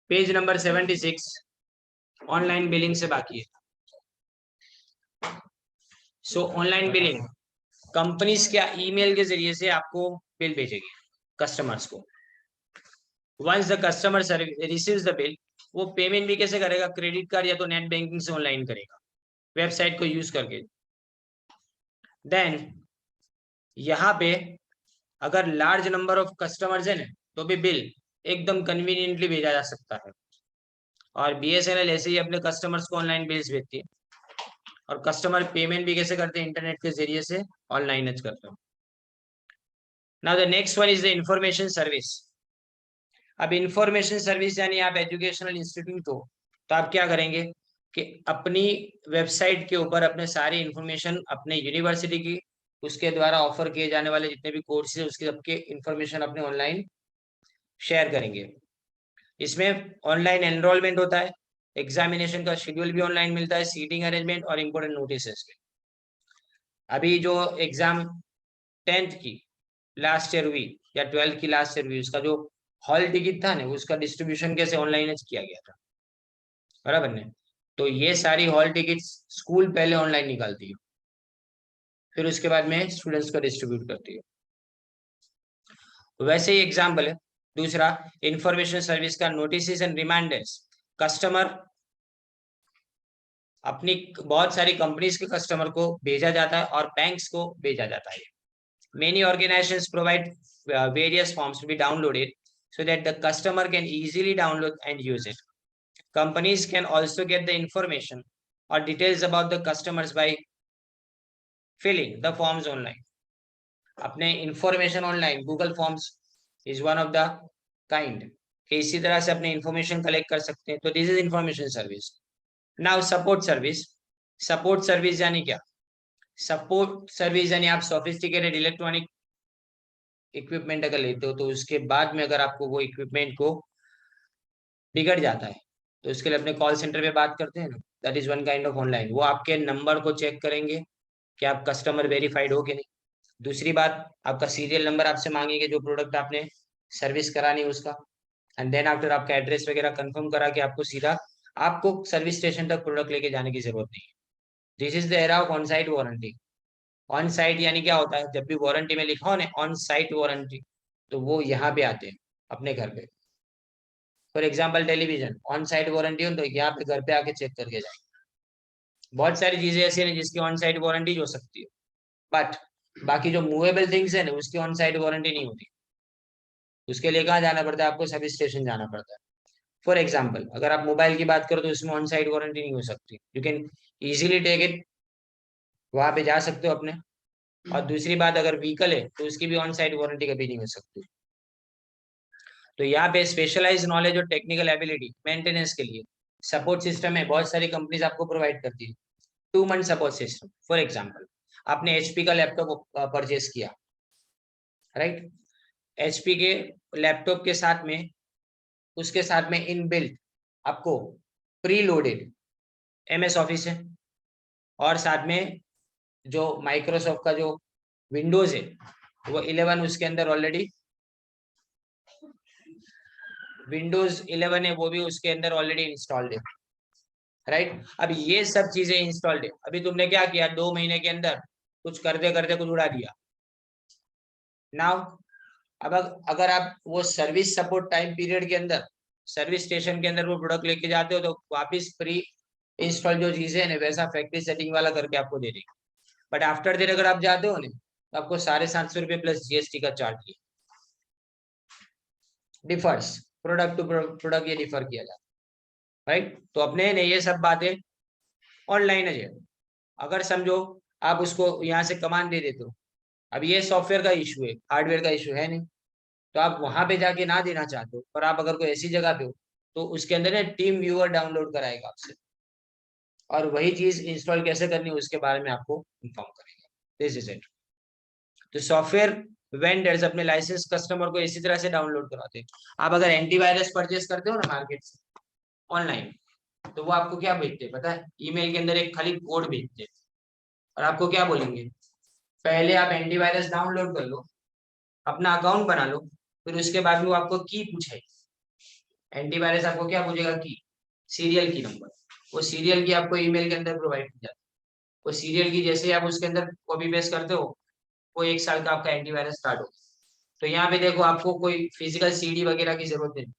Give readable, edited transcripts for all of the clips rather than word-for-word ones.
Page number 76 online billing से बाकी है। सो ऑनलाइन बिलिंग कंपनीज क्या ईमेल के जरिए से आपको बिल भेजेगी कस्टमर्स को। Once the customer receives the bill, वो पेमेंट भी कैसे करेगा? क्रेडिट कार्ड या तो नेट बैंकिंग से ऑनलाइन करेगा, वेबसाइट को यूज करके। देन यहाँ पे अगर लार्ज नंबर ऑफ कस्टमर्स है ना, तो भी बिल एकदम कन्वीनियंटली भेजा जा सकता है। और बीएसएनएल ऐसे ही अपने कस्टमर्स को ऑनलाइन बिल्स भेजती है। और कस्टमर पेमेंट भी कैसे करते हैं? इंटरनेट के जरिए से ऑनलाइन ज करते हैं। Now the next one is the information service. अब इंफॉर्मेशन सर्विस यानी आप एजुकेशनल इंस्टीट्यूट हो, तो आप क्या करेंगे कि अपनी वेबसाइट के ऊपर अपने सारी इंफॉर्मेशन अपने यूनिवर्सिटी की, उसके द्वारा ऑफर किए जाने वाले जितने भी कोर्सेज है उसके सबके इंफॉर्मेशन अपने ऑनलाइन शेयर करेंगे। इसमें ऑनलाइन एनरोलमेंट होता है, एग्जामिनेशन का शेड्यूल भी ऑनलाइन मिलता है, सीटिंग अरेंजमेंट और इंपोर्टेंट नोटिस। अभी जो एग्जाम 10th की लास्ट ईयर हुई या 12th की लास्ट ईयर हुई, उसका जो हॉल टिकट था ना, उसका डिस्ट्रीब्यूशन कैसे ऑनलाइन किया गया था, बराबर ने। तो ये सारी हॉल टिकट स्कूल पहले ऑनलाइन निकालती है, फिर उसके बाद में स्टूडेंट्स को डिस्ट्रीब्यूट करती है। वैसे ही एग्जाम्पल है दूसरा, इंफॉर्मेशन सर्विस का नोटिस एंड रिमाइंडर्स। कस्टमर अपनी बहुत सारी कंपनीज के कस्टमर को भेजा जाता है और बैंक्स को भेजा जाता है। Many organisations provide various forms to be downloaded so that the customer can easily download and use it. Companies can also get the information or details about the customers by filling the forms online. अपने information online Google forms is one of the kind कि इसी तरह से अपने information collect कर सकते हैं। तो this is information service. Now support service. Support service यानी क्या? सपोर्ट सर्विस यानी आप सोफिस्टिकेटेड इलेक्ट्रॉनिक इक्विपमेंट अगर लेते हो, तो उसके बाद में अगर आपको वो इक्विपमेंट को बिगड़ जाता है, तो उसके लिए अपने कॉल सेंटर पे बात करते हैं ना, that is one kind of online. वो आपके नंबर को चेक करेंगे कि आप कस्टमर वेरीफाइड हो कि नहीं। दूसरी बात, आपका सीरियल नंबर आपसे मांगेंगे जो प्रोडक्ट आपने सर्विस करानी है उसका। एंड देन आफ्टर आपका एड्रेस वगैरह कंफर्म करा कि आपको सीधा आपको सर्विस स्टेशन तक प्रोडक्ट लेके जाने की जरूरत नहीं है। This is the era of on site warranty. On site यानी क्या होता है? जब भी वारंटी में लिखा हो ना ऑन साइट वारंटी, तो वो यहाँ पे आते हैं अपने घर पे। For example television, on site warranty हो तो यहाँ पे घर पे आके चेक करके जाएंगे। बहुत सारी चीजें ऐसी हैं जिसकी ऑन साइट वारंटी हो सकती है, बट बाकी जो मूवेबल थिंग्स है ना उसकी ऑन साइट वारंटी नहीं होती। उसके लिए कहाँ जाना पड़ता है? आपको सर्विस स्टेशन जाना पड़ता है। फॉर एग्जाम्पल अगर आप मोबाइल की बात करो तो उसमें ऑन साइट वारंटी नहीं हो सकती। You can easily take it, वहां पे जा सकते हो अपने। और दूसरी बात, अगर व्हीकल है तो उसकी भी ऑन साइट वारंटी कभी नहीं हो सकती। तो यहाँ पे स्पेशलाइज नॉलेज और टेक्निकल एबिलिटी मेंटेनेंस के लिए सपोर्ट सिस्टम है, बहुत सारी कंपनीज आपको प्रोवाइड करती है। 2 month support system. For example आपने एचपी का लैपटॉप परचेस किया, राइट? एचपी के लैपटॉप के साथ में, उसके साथ में इन बिल्ट आपको प्री लोडेड एमएस ऑफिस है, और साथ में जो माइक्रोसॉफ्ट का जो विंडोज है वो 11 उसके अंदर ऑलरेडी, विंडोज 11 है वो भी उसके अंदर ऑलरेडी इंस्टॉल्ड है, राइट? अब ये सब चीजें इंस्टॉल्ड है। अभी तुमने क्या किया? 2 महीने के अंदर कुछ करते करते कुछ उड़ा दिया। नाउ अब अगर आप वो सर्विस सपोर्ट टाइम पीरियड के अंदर सर्विस स्टेशन के अंदर वो प्रोडक्ट लेके जाते हो, तो वापस प्री इंस्टॉल जो चीजें है ना वैसा फैक्ट्री सेटिंग वाला करके आपको दे देंगे। बट आफ्टर देर अगर आप जाते हो ना, तो आपको 750 प्लस जीएसटी का charge differs, product to product ये डिफर किया जाता है, राइट? तो अपने ने ये सब बातें ऑनलाइन है। अगर समझो आप उसको यहाँ से कमांड दे देते हो, अब ये सॉफ्टवेयर का इशू है, हार्डवेयर का इशू है नहीं, तो आप वहां पे जाके ना देना चाहते हो, पर आप अगर कोई ऐसी जगह पे हो तो उसके अंदर ना टीम व्यूअर डाउनलोड कराएगा आपसे, और वही चीज इंस्टॉल कैसे करनी है उसके बारे में आपको इन्फॉर्म करेगा। This is it. तो सॉफ्टवेयर वेंडर्स अपने लाइसेंस कस्टमर को इसी तरह से डाउनलोड कराते हैं। आप अगर एंटीवायरस परचेस करते हो ना मार्केट से ऑनलाइन, तो वो आपको क्या भेजते हैं पता है? ईमेल के अंदर एक खाली कोड भेजते हैं, और आपको क्या बोलेंगे? पहले आप एंटीवायरस डाउनलोड कर लो, अपना अकाउंट बना लो, फिर उसके बाद में वो आपको की पूछेगा। एंटीवायरस आपको क्या पूछेगा? की, सीरियल की नंबर। वो सीरियल की आपको ईमेल के अंदर प्रोवाइड की जाती है। वो सीरियल की जैसे ही आप उसके अंदर कॉपी पेस्ट करते हो, वो 1 साल का आपका एंटीवायरस स्टार्ट हो। तो यहाँ पे देखो आपको कोई फिजिकल सीडी वगैरह की जरूरत नहीं।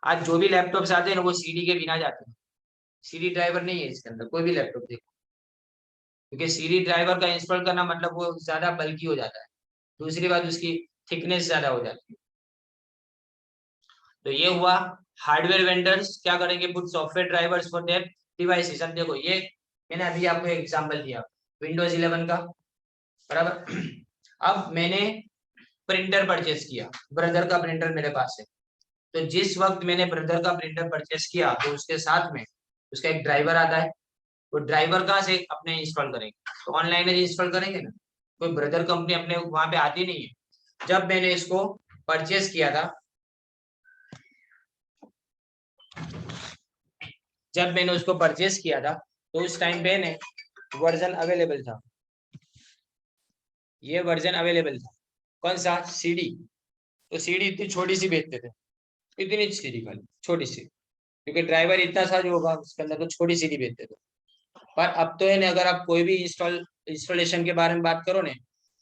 आज जो भी लैपटॉप्स आते हैं ना वो सीडी के बिना जाते हैं। सीडी ड्राइवर नहीं है इसके अंदर कोई भी लैपटॉप देखो, क्योंकि सीडी ड्राइवर का इंस्टॉल करना मतलब वो ज्यादा बल्कि हो जाता है। दूसरी बात उसकी थिकनेस ज्यादा हो जाती है। तो ये हुआ हार्डवेयर वेंडर्स क्या करेंगे, put software drivers for their devices. अब देखो ये मैंने अभी आपको एक एग्जांपल दिया विंडोज 11 का, बराबर। अब मैंने प्रिंटर परचेस किया, ब्रदर का प्रिंटर मेरे पास है। तो जिस वक्त मैंने ब्रदर का प्रिंटर परचेस किया तो उसके साथ में उसका एक ड्राइवर आता है। वो ड्राइवर कहाँ से अपने इंस्टॉल करेंगे? तो ऑनलाइन ही इंस्टॉल करेंगे ना। कोई ब्रदर कंपनी अपने वहां पे आती नहीं है। जब मैंने इसको परचेस किया था, जब मैंने उसको परचेस किया था तो उस टाइम पे ने वर्जन अवेलेबल था। ये वर्जन अवेलेबल था कौन सा? सीडी। तो सीडी इतनी छोटी सी बेचते थे, इतनी सीडी खाली छोटी सी, क्योंकि ड्राइवर इतना सा जो होगा उसके अंदर तो छोटी सीडी बेचते थे। पर अब तो है ना, अगर आप कोई भी इंस्टॉलेशन के बारे में बात करो ना,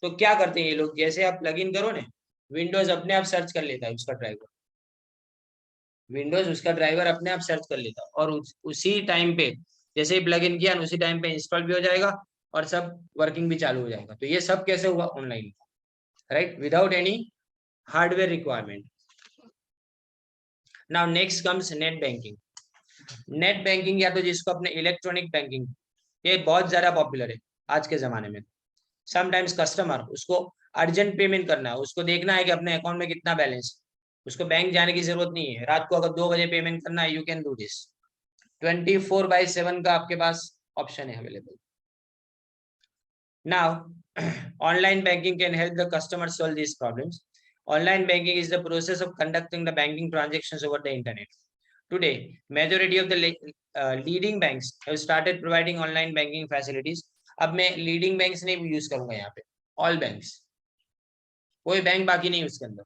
तो क्या करते हैं ये लोग, जैसे आप प्लग इन करो ना, विंडोज अपने आप सर्च कर लेता है उसका ड्राइवर। विंडोज उसका ड्राइवर अपने आप सर्च कर लेता है और उसी टाइम पे जैसे ही प्लग इन किया उसी टाइम पे इंस्टॉल भी हो जाएगा और सब वर्किंग भी चालू हो जाएगा। तो ये सब कैसे हुआ? Online, right, without any hardware requirement. Now next comes net banking. Net banking या तो जिसको अपने इलेक्ट्रॉनिक बैंकिंग, ये बहुत ज्यादा पॉपुलर है आज के जमाने में। समटाइम्स कस्टमर उसको अर्जेंट पेमेंट करना है, उसको देखना है कि अपने अकाउंट में कितना बैलेंस, उसको बैंक जाने की जरूरत नहीं है। रात को अगर 2 बजे पेमेंट करना है, यू कैन डू दिस। 24/7 का आपके पास ऑप्शन है available. Now online banking can help the customer solve these problems. Online banking is the process of conducting the banking transactions over the internet. Today, majority of the leading banks have started providing online banking facilities. अब मैं leading banks नहीं use करूंगा यहाँ पे, all banks, कोई bank बाकी नहीं उसके अंदर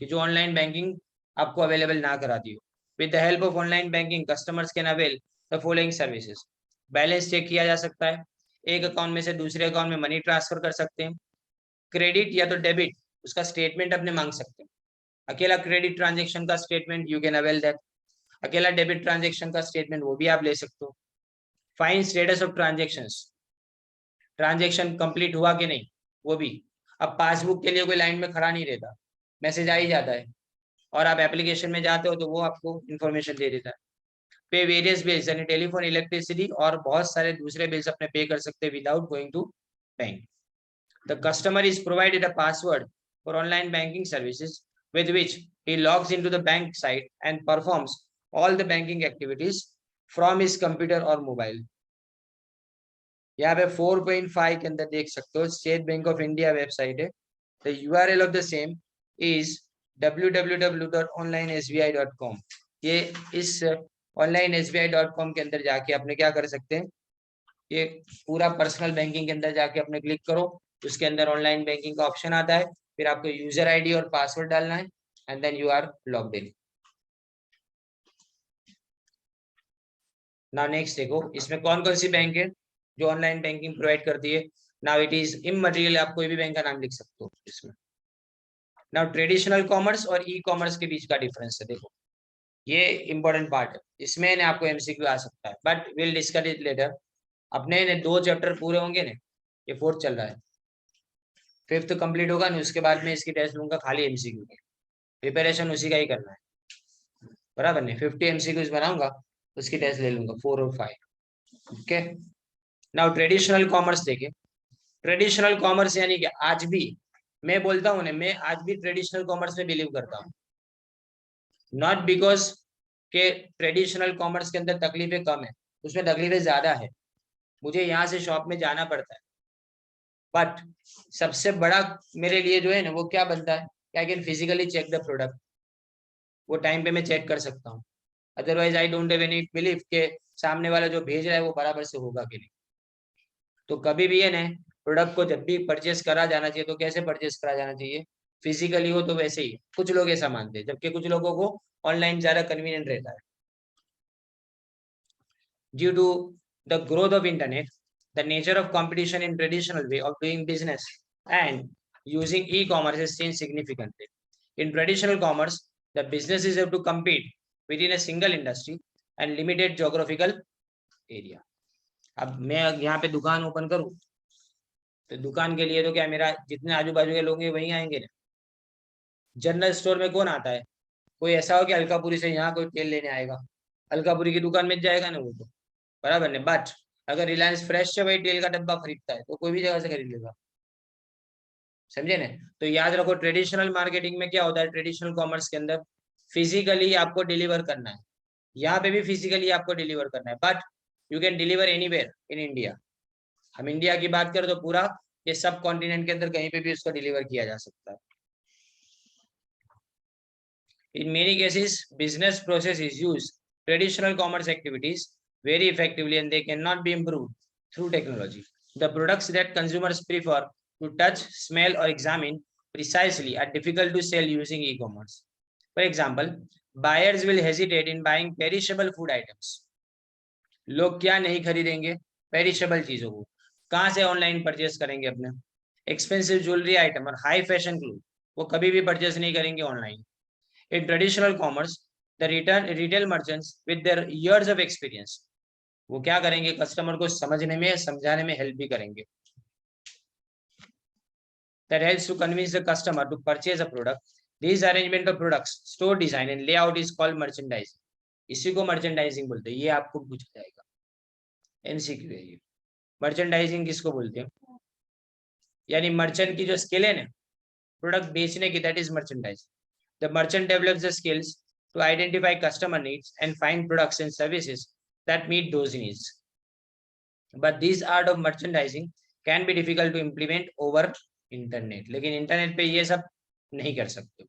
कि जो ऑनलाइन बैंकिंग आपको अवेलेबल ना कराती हो। With the help of online banking customers can avail the following services. Balance check किया जा सकता है, एक अकाउंट में से दूसरे अकाउंट में मनी ट्रांसफर कर सकते हैं, क्रेडिट या तो डेबिट उसका स्टेटमेंट अपने मांग सकते हैं। अकेला क्रेडिट ट्रांजेक्शन का statement you can avail that, अकेला डेबिट ट्रांजेक्शन का स्टेटमेंट वो भी आप ले सकते हो। Fine status of transactions, transaction complete हुआ कि नहीं वो भी। अब पासबुक के लिए कोई लाइन में खड़ा नहीं रहता, मैसेज आ ही जाता है और आप एप्लीकेशन में जाते हो तो वो आपको इन्फॉर्मेशन दे देता है। पे वेरियस बिल्स यानी टेलीफोन, इलेक्ट्रिसिटी और बहुत सारे दूसरे बिल्स अपने पे कर सकते हैं without going to bank. The customer is provided a password for online banking services with which he logs into the bank site and performs all the banking activities from his computer or mobile. यहाँ पे 4.5 के अंदर देख सकते हो State Bank of India website है। The URL of the same is www.onlinesbi.com। ये इस onlinesbi.com के अंदर जाके अपने क्या कर सकते हैं, ये पूरा पर्सनल बैंकिंग के अंदर जाके अपने क्लिक करो, उसके अंदर ऑनलाइन बैंकिंग का ऑप्शन आता है, फिर आपको यूजर आईडी और पासवर्ड डालना है and then you are logged in. Now next देखो इसमें कौन कौन सी बैंक है जो ऑनलाइन बैंकिंग प्रोवाइड करती है। नाउ इट इज इमटेरियल, आप कोई भी बैंक का नाम लिख सकते हो इसमें। नाउ ट्रेडिशनल कॉमर्स और ई कॉमर्स के बीच का डिफरेंस है, देखो ये इंपॉर्टेंट पार्ट है, इसमें ना आपको MCQ आ सकता है but will discuss it later. अपने ने 2 चैप्टर पूरे होंगे ना, ये 4th चल रहा है, 5th कंप्लीट होगा ना उसके बाद में इसकी टेस्ट लूंगा खाली MCQ की, प्रिपरेशन उसी का ही करना है, बराबर नहीं। 50 MCQs बनाऊंगा उसकी टेस्ट ले लूंगा 4 और 5। ओके, नाउ ट्रेडिशनल कॉमर्स देखें। ट्रेडिशनल कॉमर्स यानी कि आज भी मैं बोलता हूँ ना, मैं आज भी ट्रेडिशनल कॉमर्स में बिलीव करता हूँ। नॉट बिकॉज के ट्रेडिशनल कॉमर्स के अंदर तकलीफें कम है, उसमें तकलीफें ज्यादा है, मुझे यहाँ से शॉप में जाना पड़ता है। बट सबसे बड़ा मेरे लिए जो है ना वो क्या बनता है, I can physically check the product, वो टाइम पे मैं चेक कर सकता हूँ। Otherwise I don't have any believe के सामने वाला जो भेज रहा है वो बराबर से होगा कि नहीं। तो कभी भी है ना प्रोडक्ट को जब भी परचेस करा जाना चाहिए तो कैसे परचेस करा जाना चाहिए, फिजिकली हो तो वैसे ही कुछ लोग ऐसा मानते हैं, जबकि कुछ लोगों को ऑनलाइन ज्यादा कन्वीनियंट रहता है। Due to the growth of internet, the nature of competition in traditional way of doing business and using e-commerce has changed significantly. In traditional commerce, the businesses have to compete within a single industry and limited geographical area. अब मैं यहाँ पे दुकान open करूँ तो दुकान के लिए तो क्या मेरा जितने आजू बाजू के लोग हैं वहीं आएंगे ना। जनरल स्टोर में कौन आता है? कोई ऐसा हो कि अलकापुरी से यहाँ कोई तेल लेने आएगा, अलकापुरी की दुकान में जाएगा ना वो तो, बराबर ने। बट अगर रिलायंस फ्रेश से वही तेल का डब्बा खरीदता है तो कोई भी जगह से खरीद लेगा, समझे ना। तो याद रखो ट्रेडिशनल मार्केटिंग में क्या होता है, ट्रेडिशनल कॉमर्स के अंदर फिजिकली आपको डिलीवर करना है, यहाँ पे भी फिजिकली आपको डिलीवर करना है, but you can deliver anywhere in India. हम इंडिया की बात करें तो पूरा ये सब कॉन्टिनेंट के अंदर कहीं पे भी उसको डिलीवर किया जा सकता है। In many cases, business processes use traditional commerce activities very effectively and they cannot be improved through technology. The products that consumers prefer to touch, smell, or examine precisely are difficult to sell using e-commerce. For example, buyers will hesitate in buying perishable food items. लोग क्या नहीं खरीदेंगे? Perishable चीजों को। कहाँ से online purchase करेंगे? अपने एक्सपेंसिव ज्वेलरी आइटम और हाई फैशन क्लोथ वो कभी भी परचेस नहीं करेंगे online. In traditional commerce, the retail merchants with their years of experience, वो क्या करेंगे? कस्टमर को समझने में, समझाने में हेल्प भी करेंगे। That helps to convince the customer to purchase a product. This arrangement of products, store design and layout is called merchandising. इसी को merchandising बोलते हैं। ये आपको पूछा जाएगा, MCQ है ये। मर्चेंडाइजिंग किसको बोलते हैं? यानी मर्चेंट की जो स्किल है ना प्रोडक्ट बेचने की, that is merchandising. The merchant develops the skills to identify customer needs and find products and services that meet those needs. But this art of merchandising can be difficult to implement over internet. लेकिन internet पे ये सब नहीं कर सकते।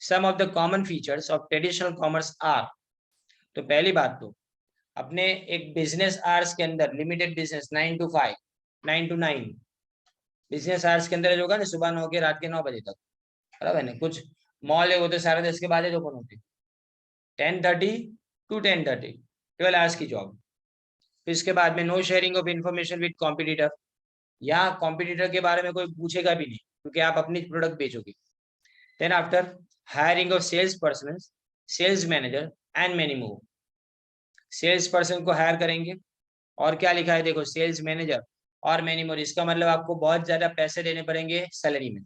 Some of the common features of traditional commerce are, तो पहली बात तो अपने एक बिजनेस आवर्स के अंदर limited business 9 to 5, 9 to 9 business hours के अंदर जो होगा ना सुबह 9 के रात के 9 बजे तक, बराबर है। कुछ मॉल है वो तो 10:30 के बाद ओपन होती, 10:30 to 10:30, 12 आवर्स की जॉब। फिर इसके बाद में no sharing of information with competitor, यहाँ कॉम्पिटिटर के बारे में कोई पूछेगा भी नहीं क्योंकि आप अपनी प्रोडक्ट बेचोगे। Then after hiring of sales person, sales manager and many more. Sales person को हायर करेंगे और क्या लिखा है देखो, सेल्स मैनेजर और मेनी मोर। इसका मतलब आपको बहुत ज्यादा पैसे देने पड़ेंगे सैलरी में,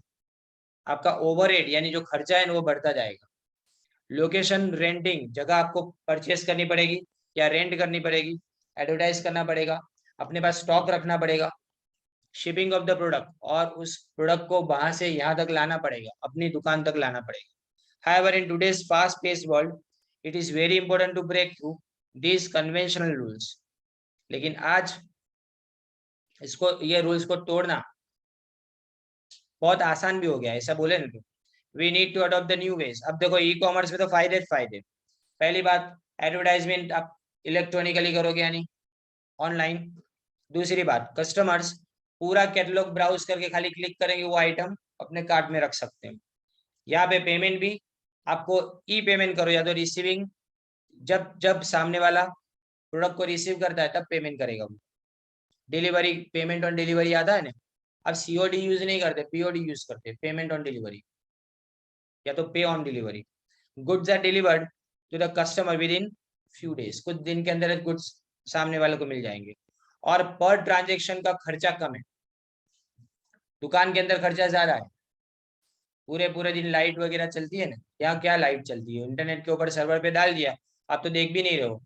आपका ओवरहेड यानी जो खर्चा है वो बढ़ता जाएगा। लोकेशन रेंटिंग, जगह आपको परचेस करनी पड़ेगी या रेंट करनी पड़ेगी, एडवर्टाइज करना पड़ेगा, अपने पास स्टॉक रखना पड़ेगा। शिपिंग ऑफ द प्रोडक्ट, और उस प्रोडक्ट को वहां से यहाँ तक लाना पड़ेगा, अपनी दुकान तक लाना पड़ेगा। However, in today's fast-paced world, it is very important to break through these conventional rules. लेकिन आज इसको ये रूल्स को तोड़ना बहुत आसान भी हो गया है, ऐसा बोले ना तो। We need to adopt the new ways. अब देखो ई कॉमर्स में तो फायदे। पहली बात, एडवर्टाइजमेंट आप इलेक्ट्रॉनिकली करोगे यानी ऑनलाइन। दूसरी बात, कस्टमर्स पूरा कैटलॉग ब्राउज करके खाली क्लिक करेंगे, वो आइटम अपने कार्ट में रख सकते हैं। यहाँ पे पेमेंट भी आपको ई पेमेंट करो या तो रिसीविंग, जब सामने वाला प्रोडक्ट को रिसीव करता है तब पेमेंट करेगा वो। डिलीवरी, पेमेंट ऑन डिलीवरी आता है ना, अब सीओडी यूज नहीं करते, पीओडी यूज करते, पेमेंट ऑन डिलीवरी या तो pay on delivery. Goods are delivered to the customer within few days, कुछ दिन के अंदर गुड्स सामने वाले को मिल जाएंगे। और पर ट्रांजेक्शन का खर्चा कम है, दुकान के अंदर खर्चा ज्यादा है। पूरे दिन लाइट वगैरह चलती है ना, यहाँ क्या लाइट चलती है, इंटरनेट के ऊपर सर्वर पे डाल दिया, आप तो देख भी नहीं रहे हो,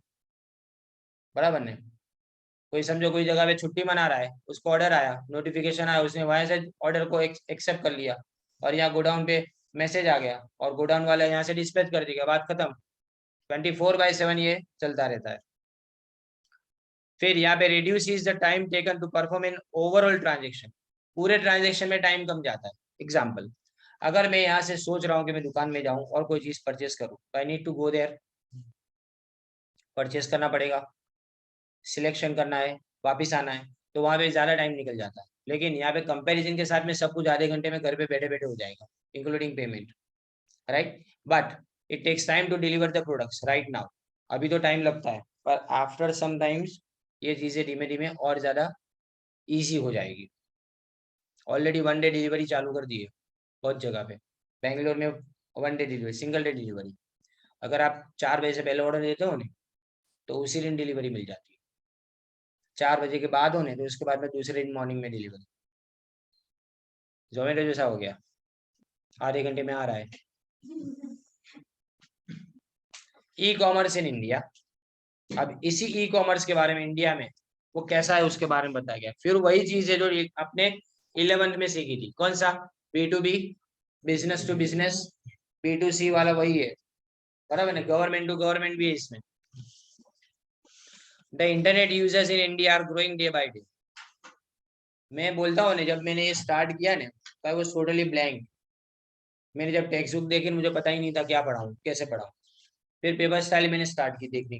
बराबर ने। कोई समझो कोई जगह पे छुट्टी मना रहा है, उसको ऑर्डर आया, नोटिफिकेशन आया, उसने वहां से ऑर्डर को एक्सेप्ट कर लिया और यहाँ गोडाउन पे मैसेज आ गया और गोडाउन वाला यहाँ से डिस्पैच कर देगा, बात खत्म। 24/7 ये चलता रहता है। फिर यहाँ पे reduce is the time taken to perform in overall transaction, पूरे ट्रांजेक्शन में टाइम कम जाता है। एग्जाम्पल, अगर मैं यहाँ से सोच रहा हूँ कि मैं दुकान में जाऊँ और कोई चीज परचेस करूँ, I need to go there, purchase करना पड़ेगा, सिलेक्शन करना है, वापिस आना है, तो वहां पे ज्यादा टाइम निकल जाता है। लेकिन यहाँ पे कंपैरिजन के साथ में सब कुछ आधे घंटे में घर पे बैठे बैठे हो जाएगा, including payment, right. But it takes time to deliver the products right now. अभी तो टाइम लगता है, पर आफ्टर सम टाइम्स ये चीजें धीमे धीमे और ज्यादा ईजी हो जाएगी। ऑलरेडी 1 डे डिलीवरी चालू कर दी है बहुत जगह पे। बेंगलोर में 1 day delivery, single day delivery. अगर आप 4 बजे से पहले ऑर्डर देते हो ना, तो उसी दिन डिलीवरी मिल जाती है। 4 बजे के बाद होने तो उसके बाद में दूसरे दिन मॉर्निंग में डिलीवरी। जोमेटो जैसा हो गया, आधे घंटे में आ रहा है। E commerce in India. अब इसी ई कॉमर्स के बारे में इंडिया में वो कैसा है उसके बारे में बताया गया। फिर वही चीज है जो अपने 11th में सीखी थी। कौन सा? B2B, business to business. B2C वाला वही है, बराबर है। गवर्नमेंट टू गवर्नमेंट भी है इसमें। The internet users in India are growing day by day. मैं बोलता हूँ ना, जब मैंने ये स्टार्ट किया ना, तो वो टोटली ब्लैंक। मैंने जब टेक्स्ट बुक देखी, मुझे पता ही नहीं था क्या पढ़ाऊँ, कैसे पढ़ाऊँ। फिर पेपर स्टाइल मैंने स्टार्ट की देखनी,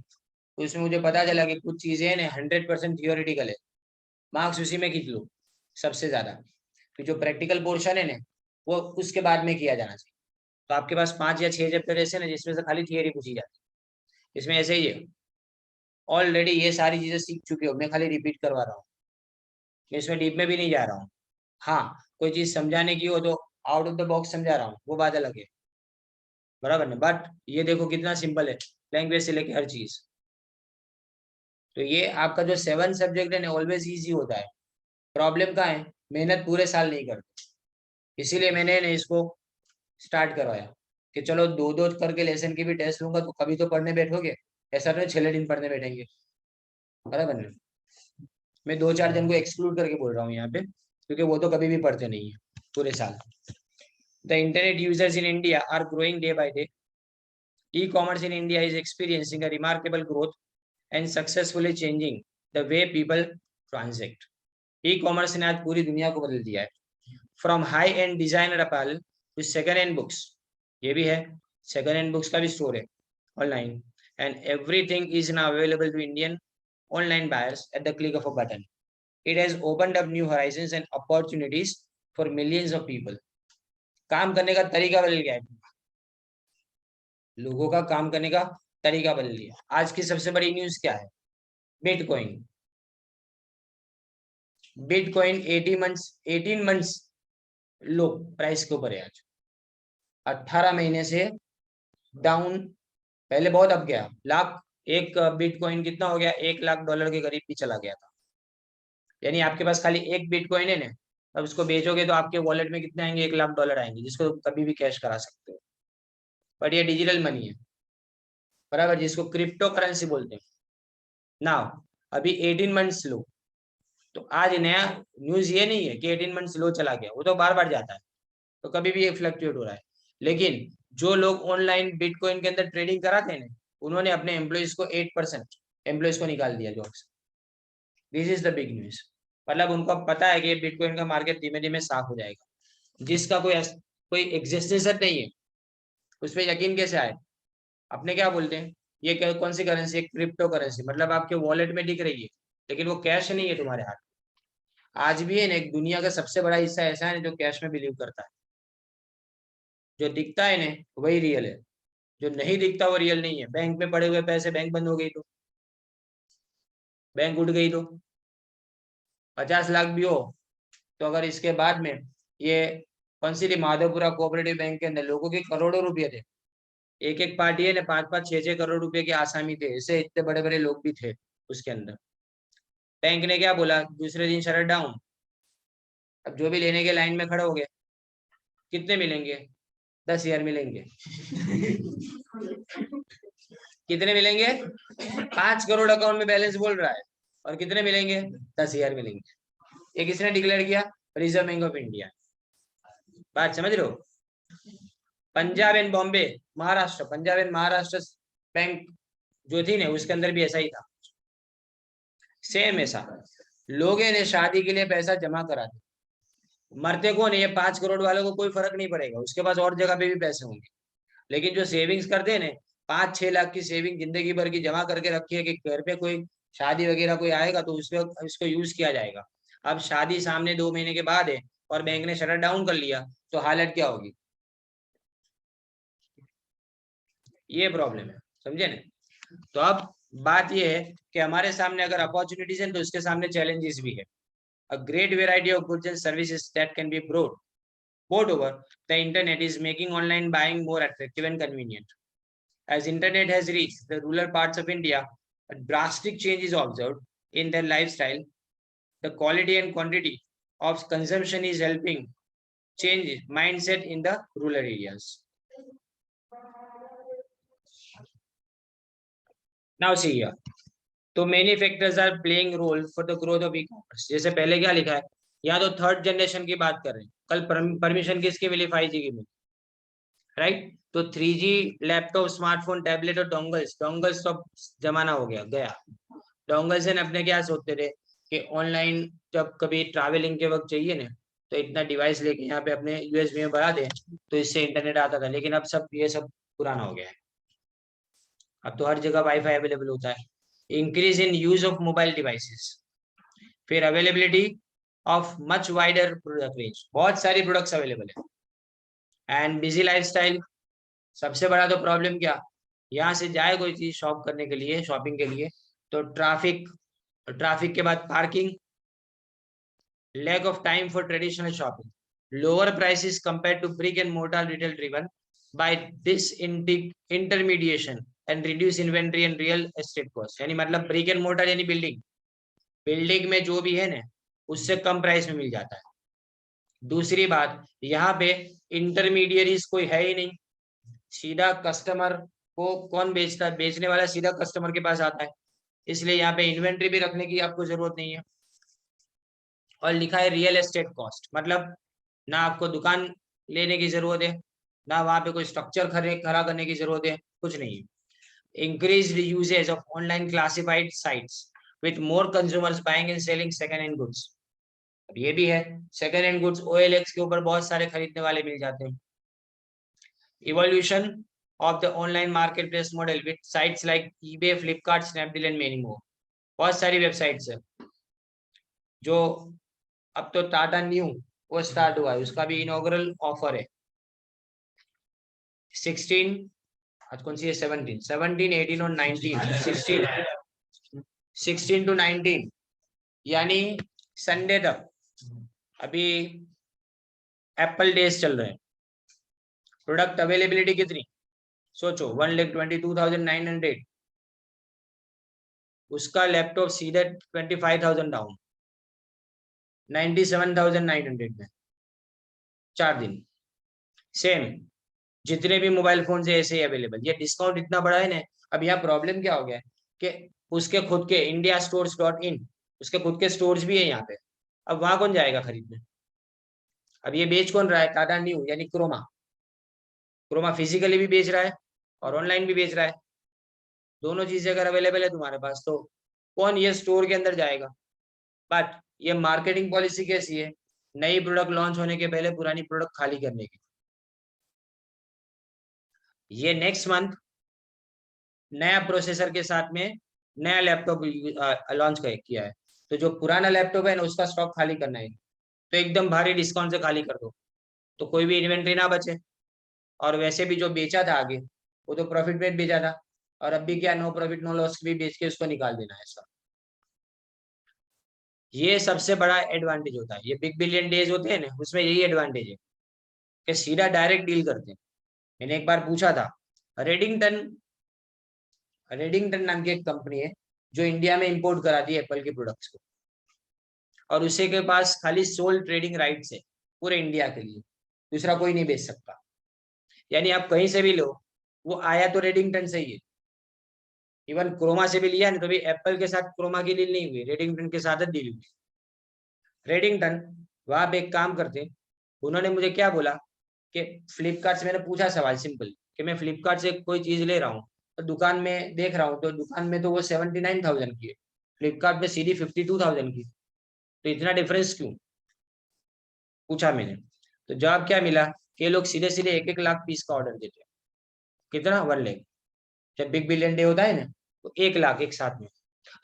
तो इसमें मुझे पता चला कि कुछ चीजें ना 100% थियोरिटिकल है, मार्क्स उसी में खींच लो सबसे ज्यादा। फिर जो प्रैक्टिकल पोर्शन है ना, वो उसके बाद में किया जाना चाहिए। तो आपके पास 5 या 6 चैप्टर ऐसे ना जिसमें से खाली थियरी पूछी जाती है। इसमें ऐसे ही है, ऑलरेडी ये सारी चीजें सीख चुके हो, मैं खाली रिपीट करवा रहा हूँ। मैं इसमें डीप में भी नहीं जा रहा हूँ। हाँ, कोई चीज समझाने की हो तो आउट ऑफ द बॉक्स समझा रहा हूँ, वो बात अलग है, बराबर ना। बट ये देखो कितना सिंपल है, लैंग्वेज से लेके हर चीज। तो ये आपका जो 7 सब्जेक्ट है ना, ऑलवेज इजी होता है। प्रॉब्लम कहाँ है? मेहनत पूरे साल नहीं करते। इसीलिए मैंने ना इसको स्टार्ट करवाया कि चलो 2-2 करके लेसन की भी टेस्ट लूंगा, तो कभी तो पढ़ने बैठोगे। ऐसा नहीं 6 दिन पढ़ने बैठेंगे, बराबर ना। मैं 2-4 जन को एक्सक्लूड करके बोल रहा हूँ यहाँ पे, क्योंकि वो तो कभी भी पढ़ते नहीं है पूरे साल। The internet users in India are growing day by day. E-commerce in India is experiencing a remarkable growth and successfully changing the way people transact. E-commerce ने आज पूरी दुनिया को बदल दिया है। From high-end designer apparel to second-hand books, ये भी है, second-hand books का भी स्टोर है online, and everything is now available to Indian online buyers at the click of a button. It has opened up new horizons and opportunities for millions of people. काम करने का तरीका बदल गया है, लोगों का काम करने का तरीका बदल लिया। आज की सबसे बड़ी न्यूज क्या है? बिटकॉइन। बिटकॉइन 18 मंथ्स लो प्राइस के ऊपर है आज। 18 महीने से डाउन। पहले बहुत अप गया, लाख एक बिटकॉइन कितना हो गया, $1 लाख के करीब भी चला गया था। यानी आपके पास खाली एक बिटकॉइन है ना, अब उसको बेचोगे तो आपके वॉलेट में कितने आएंगे? $1 लाख आएंगे, जिसको कभी भी कैश करा सकते हो। बट ये डिजिटल मनी है, बराबर, जिसको क्रिप्टो करेंसी बोलते हैं ना। अभी 18 मंथ्स लो। तो आज नया न्यूज ये नहीं है कि 18 मंथ्स लो चला गया, वो तो बार बार जाता है, तो कभी भी ये फ्लक्चुएट हो रहा है। लेकिन जो लोग ऑनलाइन बिटकॉइन के अंदर ट्रेडिंग कराते हैं, उन्होंने अपने एम्प्लॉइज को 8% एम्प्लॉइज को निकाल दिया जॉब से। This is the big news. मतलब उनको पता है कि बिटकॉइन का मार्केट धीमे धीमे साफ हो जाएगा। जिसका कोई एग्जिस्टेंस नहीं है, उस पर यकीन कैसे आए? अपने क्या बोलते हैं, ये कौन सी करेंसी है? Crypto currency. मतलब आपके वॉलेट में दिख रही है, लेकिन वो कैश नहीं है तुम्हारे हाथ। आज भी है ना, एक दुनिया का सबसे बड़ा हिस्सा ऐसा है जो कैश में बिलीव करता है। जो दिखता है ना वही रियल है, जो नहीं दिखता वो रियल नहीं है। बैंक में पड़े हुए पैसे, बैंक बंद हो गई तो, बैंक उठ गई तो, 50 लाख भी हो तो, अगर इसके बाद में ये कौन सी थी, माधवपुरा कोऑपरेटिव बैंक के अंदर लोगों के करोड़ों रुपए थे। एक एक पार्टी है ना 5-5, 6-6 करोड़ रुपए के आसामी थे, ऐसे इतने बड़े बड़े लोग भी थे उसके अंदर। बैंक ने क्या बोला? दूसरे दिन शटर डाउन। अब जो भी लेने के लाइन में खड़े हो गए, कितने मिलेंगे? 10,000 मिलेंगे। कितने मिलेंगे? 5 करोड़ अकाउंट में बैलेंस बोल रहा है, और कितने मिलेंगे? 10,000 मिलेंगे। ये किसने डिक्लेयर किया? Reserve bank of India. बात समझ रहे हो? Punjab and Bombay, Maharashtra, Punjab and Maharashtra bank जो थी ना, उसके अंदर भी ऐसा ही था, सेम ऐसा। लोग ने शादी के लिए पैसा जमा करा दिया, मरते कौन है? ये 5 करोड़ वालों को कोई फर्क नहीं पड़ेगा, उसके पास और जगह पे भी पैसे होंगे। लेकिन जो सेविंग्स करते हैं ना, 5-6 लाख की सेविंग जिंदगी भर की जमा करके रखी है कि घर पे कोई शादी वगैरह कोई आएगा तो उसको यूज किया जाएगा। अब शादी सामने 2 महीने के बाद है और बैंक ने शटर डाउन कर लिया, तो हालत क्या होगी? ये प्रॉब्लम है, समझे ना? तो अब बात ये है कि हमारे सामने अगर अपॉर्चुनिटीज है तो उसके सामने चैलेंजेस भी है. A great variety of goods and services that can be brought. Moreover, the internet is making online buying more attractive and convenient. As internet has reached the rural parts of India, a drastic change is observed in their lifestyle. The quality and quantity of consumption is helping change mindset in the rural areas. Now see here. तो many factors are playing role for the growth of e commerce. जैसे पहले क्या लिखा है, या तो third generation की बात कर रहे हैं, कल परमिशन किसकी मिली? 5G की मिली, राइट? तो 3G लैपटॉप, स्मार्टफोन, टैबलेट और डोंगल्स, डोंगल्स तो जमाना हो गया गया. डोंगल्स से अपने क्या सोचते थे कि ऑनलाइन जब कभी ट्रैवलिंग के वक्त चाहिए ना, तो इतना डिवाइस लेके यहाँ पे अपने यूएसबी में भरा दे, तो इससे इंटरनेट आता था. लेकिन अब सब ये सब पुराना हो गया है. अब तो हर जगह वाईफाई अवेलेबल होता है. Increase in use of mobile devices, फिर availability of much wider product range, बहुत सारी प्रोडक्ट्स अवेलेबल है. एंड बिजी लाइफस्टाइल, सबसे बड़ा तो प्रॉब्लम क्या, यहाँ से जाए कोई चीज शॉप करने के लिए, शॉपिंग के लिए, तो ट्रैफिक, ट्रैफिक के बाद parking, lack of time for traditional shopping, lower prices compared to brick and mortar retail driven by this intermediation and reduce inventory and real estate cost. यानी मतलब ब्रिक एंड मोर्टर यानी building, building में जो भी है ना उससे कम price में मिल जाता है. दूसरी बात, यहाँ पे इंटरमीडियरीज कोई है ही नहीं, सीधा कस्टमर को कौन बेचता है? बेचने वाला सीधा कस्टमर के पास आता है, इसलिए यहाँ पे इन्वेंट्री भी रखने की आपको जरूरत नहीं है. और लिखा है रियल एस्टेट कॉस्ट, मतलब ना आपको दुकान लेने की जरूरत है, ना वहां पे कोई स्ट्रक्चर खड़ा करने की जरूरत है, कुछ नहीं. Increase uses of online classified sites with more consumers buying and selling second hand goods. अब ये भी है, सेकंड हैंड गुड्स OLX के ऊपर बहुत सारे खरीदने वाले मिल जाते हैं. Evolution of the online market place model with sites like eBay, Flipkart, Snapdeal and many मोर. बहुत सारी वेबसाइट्स है जो, अब तो टाटा न्यू वो स्टार्ट हुआ है, उसका भी इनॉग्रल ऑफर है. 16, आज कौन सी है? 17, 18 और 19, 16 to 19 यानी संडे तक अभी एप्पल डेज चल रहे हैं. प्रोडक्ट अवेलेबिलिटी कितनी सोचो, 1,22,900. उसका लैपटॉप सीधे 25,000 डाउन, 97,900 में 4 दिन. सेम जितने भी मोबाइल फोन है ऐसे ही अवेलेबल. ये डिस्काउंट इतना बड़ा है ना. अब यहाँ प्रॉब्लम क्या हो गया कि उसके खुद के indiastores.in, उसके खुद के स्टोर्स भी है यहाँ पे. अब वहां कौन जाएगा खरीदने? अब ये बेच कौन रहा है? टाटा न्यू यानी क्रोमा. क्रोमा फिजिकली भी बेच रहा है और ऑनलाइन भी बेच रहा है. दोनों चीजें अगर अवेलेबल है तुम्हारे पास, तो कौन ये स्टोर के अंदर जाएगा? बट ये मार्केटिंग पॉलिसी कैसी है, नई प्रोडक्ट लॉन्च होने के पहले पुरानी प्रोडक्ट खाली करने की. ये नेक्स्ट मंथ नया प्रोसेसर के साथ में नया लैपटॉप लॉन्च किया है, तो जो पुराना लैपटॉप है ना उसका स्टॉक खाली करना है, तो एकदम भारी डिस्काउंट से खाली कर दो, तो कोई भी इन्वेंट्री ना बचे. और वैसे भी जो बेचा था आगे वो तो प्रॉफिट में बेचा था, और अब भी क्या, नो प्रॉफिट नो लॉस भी बेच के उसको निकाल देना है. ऐसा ये सबसे बड़ा एडवांटेज होता है. ये बिग बिलियन डेज होते हैं ना, उसमें यही एडवांटेज है कि सीधा डायरेक्ट डील करते हैं. मैंने एक बार पूछा था, रेडिंगटन रेडिंगटन नाम की एक कंपनी है जो इंडिया में इंपोर्ट कराती है एप्पल के प्रोडक्ट्स को, और उसी के पास खाली सोल ट्रेडिंग राइट्स है पूरे इंडिया के लिए, दूसरा कोई नहीं बेच सकता. यानी आप कहीं से भी लो, वो आया तो रेडिंगटन से ही है. इवन क्रोमा से भी लिया नहीं तो भी एप्पल के साथ क्रोमा की डील नहीं हुई, रेडिंगटन के साथ डील हुई. रेडिंगटन वहां पे एक काम करते, उन्होंने मुझे क्या बोला कि फ्लिपकार्ट से, मैंने पूछा सवाल सिंपल कि मैं फ्लिपकार्ट से कोई चीज ले रहा हूँ तो दुकान में देख रहा हूँ, तो दुकान में तो वो 79,000 की है, फ्लिपकार्ट में सीधी 52,000 की, तो इतना डिफरेंस क्यों? पूछा मैंने, तो जवाब क्या मिला कि ये लोग सीधे सीधे 1-1 लाख पीस का ऑर्डर देते हैं. कितना? 1 लाख. जब बिग बिलियन डे होता है ना, तो 1 लाख एक साथ में.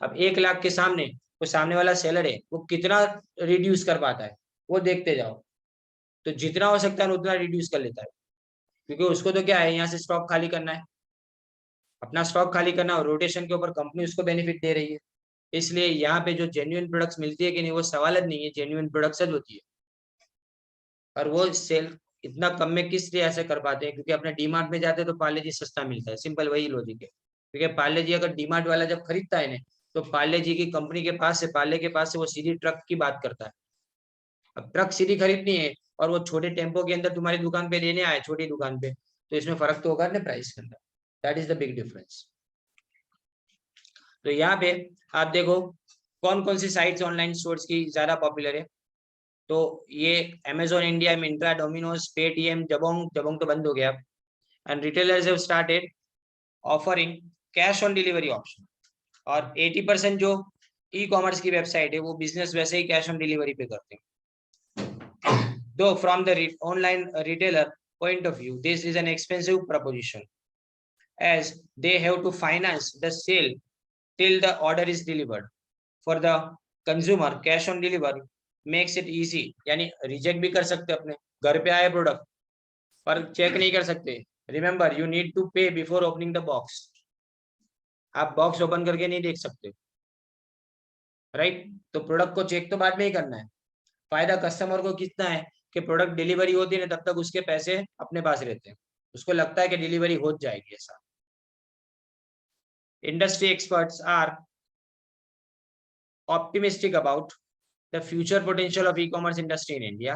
अब 1 लाख के सामने वो सामने वाला सेलर है वो कितना रिड्यूस कर पाता है, वो देखते जाओ। तो जितना हो सकता है उतना रिड्यूस कर लेता है, क्योंकि उसको तो क्या है, यहाँ से स्टॉक खाली करना है, अपना स्टॉक खाली करना, और रोटेशन के ऊपर कंपनी उसको बेनिफिट दे रही है। इसलिए यहाँ पे जो जेन्युइन प्रोडक्ट्स मिलती है कि नहीं, वो सवाल नहीं है, जेन्युइन प्रोडक्ट्स होती है। और वो सेल इतना कम में किस लिए ऐसे कर पाते हैं, क्योंकि अपने डीमार्ट में जाते हैं तो पार्ले जी सस्ता मिलता है, सिंपल वही लॉजिक है। क्योंकि पार्ले जी अगर डीमार्ट वाला जब खरीदता है ना, तो पार्ले जी की कंपनी के पास से, पार्ले के पास से वो सीधी ट्रक की बात करता है। अब ट्रक सीधी खरीदनी है और वो छोटे टेम्पो के अंदर तुम्हारी दुकान पे लेने आए, छोटी दुकान पे, तो इसमें फर्क तो होगा ना प्राइस के अंदर। That is the big difference. तो यहाँ पे आप देखो कौन कौन सी साइट्स ऑनलाइन स्टोर्स की ज्यादा पॉपुलर है। तो ये Amazon India, Myntra, Domino's, Paytm, Jabong, Jabong तो बंद हो गया। And retailers have started offering cash on delivery option. और 80% जो ई कॉमर्स की वेबसाइट है वो बिजनेस वैसे ही कैश ऑन डिलीवरी पे करते हैं। Though from the online retailer point of view, this is an expensive proposition, as they have to finance the sale till the order is delivered. For the consumer, cash on delivery makes it easy, यानी reject भी कर सकते अपने घर पे आए product, पर check नहीं कर सकते। रिमेंबर, यू नीड टू पे बिफोर ओपनिंग द बॉक्स। आप बॉक्स ओपन करके नहीं देख सकते, राइट? तो प्रोडक्ट को चेक तो बाद में ही करना है। फायदा कस्टमर को कितना है कि प्रोडक्ट डिलीवरी होती है ना, तब तक उसके पैसे अपने पास रहते हैं, उसको लगता है कि डिलीवरी हो जाएगी ऐसा। Industry experts are optimistic about the future potential of e-commerce industry in India.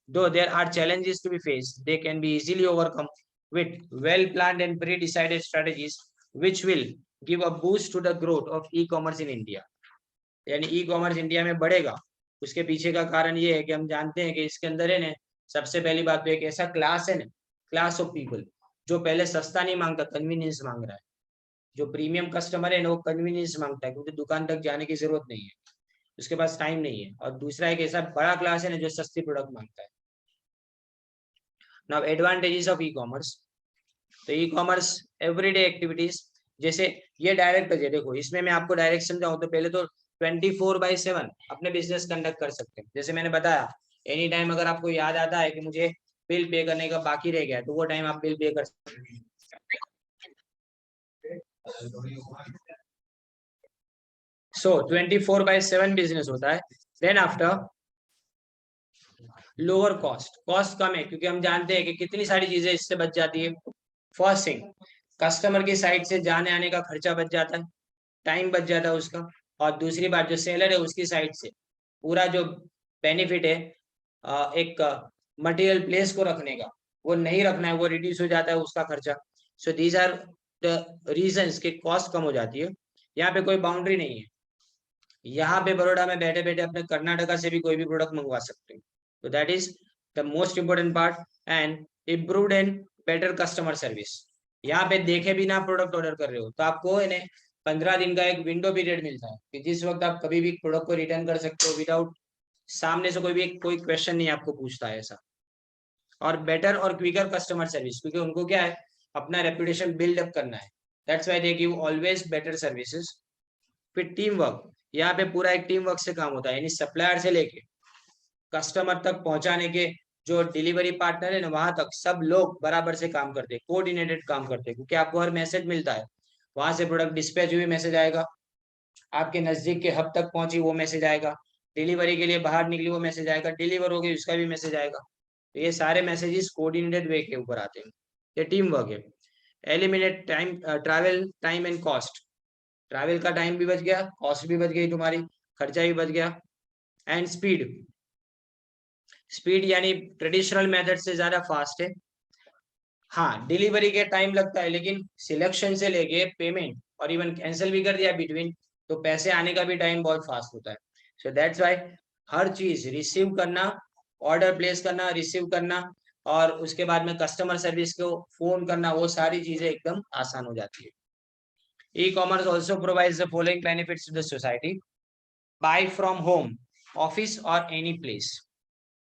Though there are challenges to be faced, they can be easily overcome with well-planned and pre-decided strategies, which will give a boost to the growth of e-commerce in India. यानी e-commerce India में बढ़ेगा, उसके पीछे का कारण ये है कि हम जानते हैं कि इसके अंदर है ना, सबसे पहली बात तो एक ऐसा क्लास है ना, क्लास ऑफ पीपल जो पहले सस्ता नहीं मांगता, कन्वीनियंस मांग रहा है। जो प्रीमियम कस्टमर है ना, वो कन्वीनियंस मांगता है, क्योंकि दुकान तक जाने की जरूरत नहीं है, उसके पास टाइम नहीं है। और दूसरा एक ऐसा बड़ा क्लास है ना जो सस्ती प्रोडक्ट मांगता है। Now advantages of e commerce. तो ई कॉमर्स एवरीडे एक्टिविटीज, जैसे ये डायरेक्ट है, देखो इसमें मैं आपको डायरेक्ट समझाऊं तो पहले तो 24/7 अपने बिजनेस कंडक्ट कर सकते हैं। जैसे मैंने बताया, एनी टाइम अगर आपको याद आता है कि मुझे बिल पे करने का बाकी रह गया, तो वो टाइम आप बिल पे कर सकते हैं। सो 24/7 बिजनेस होता है। Then after lower cost, cost कम है क्योंकि हम जानते हैं कि कितनी सारी चीजें इससे बच जाती है। फर्स्ट थिंग, कस्टमर की साइड से जाने आने का खर्चा बच जाता है, टाइम बच जाता है उसका। और दूसरी बात, जो सेलर है उसकी साइड से पूरा जो बेनिफिट है एक मटेरियल प्लेस को रखने का, वो नहीं रखना है, वो रिड्यूस हो जाता है उसका खर्चा। So these are the reasons कि कॉस्ट कम हो जाती है। यहाँ पे कोई बाउंड्री नहीं है, यहाँ पे बड़ौदा में बैठे बैठे अपने कर्नाटका से भी कोई भी प्रोडक्ट मंगवा सकते हैं। तो that is the most important part. And improved and better customer service. यहाँ पे देखे बिना प्रोडक्ट ऑर्डर कर रहे हो तो आपको 15 दिन का एक विंडो पीरियड मिलता है कि जिस वक्त आप कभी भी प्रोडक्ट को रिटर्न कर सकते हो, विदाउट सामने से कोई क्वेश्चन नहीं आपको पूछता है ऐसा। और बेटर और क्विकर कस्टमर सर्विस, क्योंकि उनको क्या है, अपना रेपुटेशन बिल्डअप करना है। That's why they give always better services. फिर टीम वर्क, यहाँ पे पूरा एक टीम वर्क से काम होता है, यानी सप्लायर से लेके कस्टमर तक पहुंचाने के जो डिलीवरी पार्टनर है ना, वहां तक सब लोग बराबर से काम करते हैं, कोऑर्डिनेटेड काम करते हैं। क्योंकि आपको हर मैसेज मिलता है, वहां से प्रोडक्ट डिस्पैच हुई मैसेज आएगा, आपके नजदीक के हब तक पहुंची वो मैसेज आएगा, डिलीवरी के लिए बाहर निकली वो मैसेज आएगा, डिलीवर हो गई उसका भी मैसेज आएगा। तो ये सारे मैसेजेस कोऑर्डिनेटेड वे के ऊपर आते हैं, ये टीम वर्क है। Eliminate time, travel time and cost. Travel का टाइम भी बच गया, कॉस्ट भी बच गई तुम्हारी, खर्चा भी बच गया। एंड स्पीड, स्पीड यानी ट्रेडिशनल मेथड से ज्यादा फास्ट है। हाँ, डिलीवरी के टाइम लगता है, लेकिन सिलेक्शन से लेके पेमेंट और इवन कैंसिल भी कर दिया बिटवीन, तो पैसे आने का भी टाइम बहुत फास्ट होता है। सो दैट्स व्हाई हर चीज रिसीव करना, ऑर्डर प्लेस करना, रिसीव करना, और उसके बाद में कस्टमर सर्विस को फोन करना, वो सारी चीजें एकदम आसान हो जाती है। E-commerce also provides the following benefits to the society: buy from home, office or any place,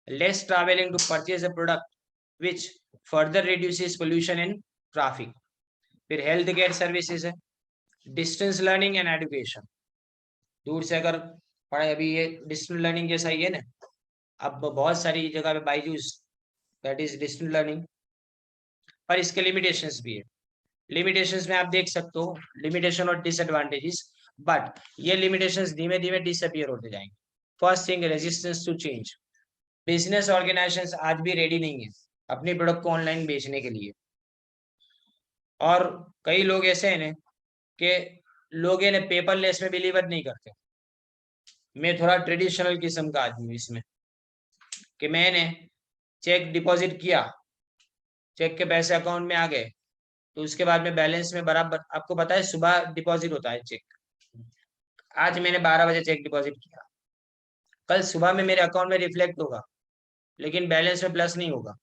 less traveling to purchase a product, which further reduces pollution and traffic. फिर हेल्थ केयर सर्विसेज है, distance learning and education. दूर से अगर पढ़ाई अभी ये distance learning जैसा ही है ना। अब बहुत सारी जगह पे Byju's, that is distance learning, पर इसके लिमिटेशंस भी है। लिमिटेशंस में आप देख सकते हो लिमिटेशन और डिसएडवांटेजेस, बट ये लिमिटेशंस धीमे धीमे डिसअपियर होते जाएंगे। First thing, resistance to change. Business organisations आज भी रेडी नहीं है अपनी प्रोडक्ट को ऑनलाइन बेचने के लिए। और कई लोग ऐसे हैं ना कि लोग इन्हें पेपरलेस में बिलीवर नहीं करते। मैं थोड़ा ट्रेडिशनल किस्म का आदमी हूँ इसमें, कि मैंने चेक डिपॉजिट किया, चेक के पैसे अकाउंट में आ गए, तो उसके बाद में बैलेंस में बराबर, आपको पता है सुबह डिपॉजिट होता है चेक। आज मैंने 12 बजे चेक डिपॉजिट किया, कल सुबह में मेरे अकाउंट में रिफ्लेक्ट होगा, लेकिन बैलेंस में प्लस नहीं होगा।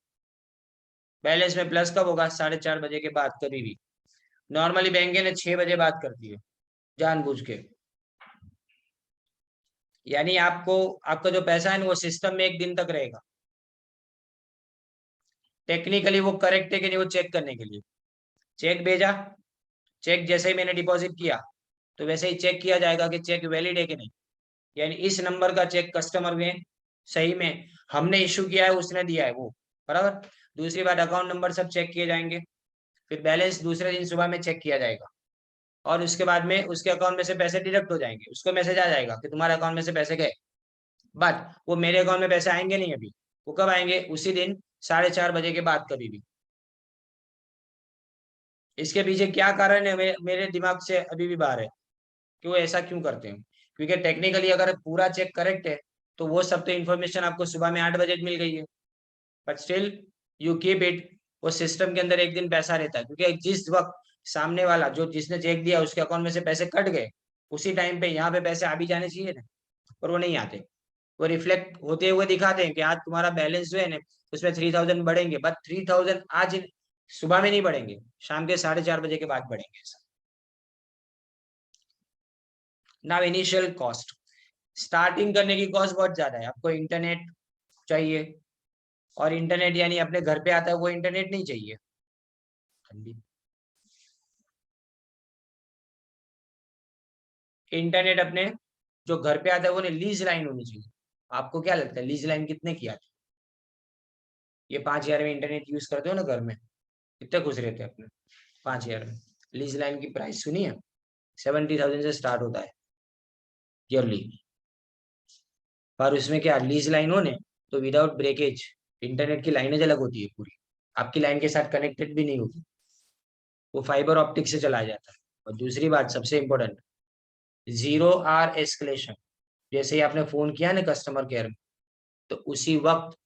बैलेंस में प्लस कब होगा? 4:30 बजे के बाद कभी भी। नॉर्मली बैंक ने 6 बजे बात करती है जानबूझ के। यानी आपको, आपका जो पैसा है ना वो सिस्टम में 1 दिन तक रहेगा। टेक्निकली वो करेक्ट है कि नहीं वो चेक करने के लिए चेक भेजा, चेक जैसे ही मैंने डिपॉजिट किया तो वैसे ही चेक किया जाएगा कि चेक वैलिड है कि नहीं। यानी इस नंबर का चेक कस्टमर ने सही में हमने इशू किया है, उसने दिया है वो, बराबर। दूसरी बात, अकाउंट नंबर सब चेक किए जाएंगे। फिर बैलेंस दूसरे दिन सुबह में चेक किया जाएगा, और उसके बाद में उसके अकाउंट में से पैसे डिडक्ट हो जाएंगे। उसको मैसेज आ जाएगा कि तुम्हारे अकाउंट में से पैसे गए, बट वो मेरे अकाउंट में पैसे आएंगे नहीं अभी। वो कब आएंगे? उसी दिन 4:30 बजे के बाद कभी भी। इसके पीछे क्या कारण है मेरे दिमाग से अभी भी बाहर है कि वो ऐसा क्यों करते हैं। क्योंकि टेक्निकली अगर पूरा चेक करेक्ट है तो वो सब तो इन्फॉर्मेशन आपको सुबह में 8 बजे मिल गई है, but still you keep it. वो सिस्टम के अंदर 1 दिन पैसा रहता है, क्योंकि जिस वक्त सामने वाला जो जिसने चेक दिया उसके अकाउंट में से पैसे कट गए, उसी टाइम पे यहाँ पे पैसे आ भी जाने चाहिए ना, पर वो नहीं आते। वो रिफ्लेक्ट होते हुए दिखाते हैं कि आज तुम्हारा बैलेंस जो है ना उसमें 3000 बढ़ेंगे, बट 3000 आज सुबह में नहीं बढ़ेंगे, शाम के 4:30 बजे के बाद बढ़ेंगे। Now initial cost. स्टार्टिंग करने की कॉस्ट बहुत ज्यादा है। आपको इंटरनेट चाहिए, और इंटरनेट यानी अपने घर पे आता है वो इंटरनेट नहीं चाहिए। इंटरनेट अपने जो घर पे आता है वो नहीं, लीज लाइन होनी चाहिए। आपको क्या लगता है लीज लाइन कितने की आती है? ये 5,000 में इंटरनेट यूज करते हो ना घर में, कितने खुश रहते हैं अपने 5,000 में। लीज लाइन की प्राइस सुनी है? 70,000 से स्टार्ट होता है ईयरली। पर उसमें क्या, लीज लाइन हो ने तो विदाउट ब्रेकेज इंटरनेट की लाइनें अलग होती है पूरी, आपकी लाइन के साथ कनेक्टेड भी नहीं होती, वो फाइबर ऑप्टिक से चला जाता है। और दूसरी बात सबसे इंपॉर्टेंट, 0 आवर एस्केलेशन। जैसे ही आपने फोन किया ना कस्टमर केयर में, तो उसी वक्त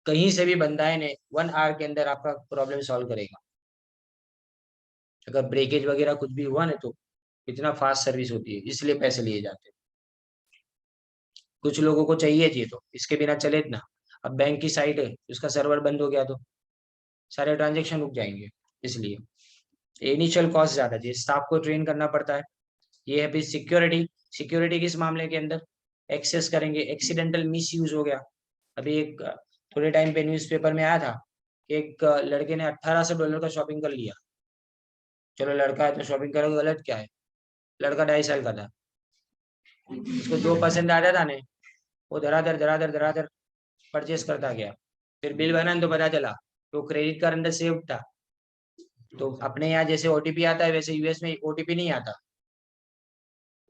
कहीं से भी बंदा है ने 1 आवर के अंदर आपका प्रॉब्लम सॉल्व करेगा। अगर ब्रेकेज वगैरह कुछ भी हुआ ना तो इतना फास्ट सर्विस होती है, इसलिए पैसे लिए जाते हैं। कुछ लोगों को चाहिए थी तो इसके बिना चले ना। अब बैंक की साइट है, उसका सर्वर बंद हो गया तो सारे ट्रांजेक्शन रुक जाएंगे। इसलिए इनिशियल कॉस्ट ज्यादा चाहिए, स्टाफ को ट्रेन करना पड़ता है। ये है फिर सिक्योरिटी। सिक्योरिटी किस मामले के अंदर? एक्सेस करेंगे, एक्सीडेंटल मिस यूज हो गया। अभी एक थोड़े टाइम पे न्यूज़पेपर में आया था कि एक लड़के ने $1800 का शॉपिंग कर लिया। चलो लड़का है तो शॉपिंग करोगे, गलत क्या है? लड़का 2.5 साल का था, उसको जो पसंद आ रहा था ने वो धड़ाधड़ धड़ाधड़ धड़ाधड़ परचेस करता गया। फिर बिल बना तो पता चला तो क्रेडिट कार्ड अंदर सेव था। तो अपने यहाँ जैसे ओटीपी आता है वैसे यूएस में ओटीपी नहीं आता,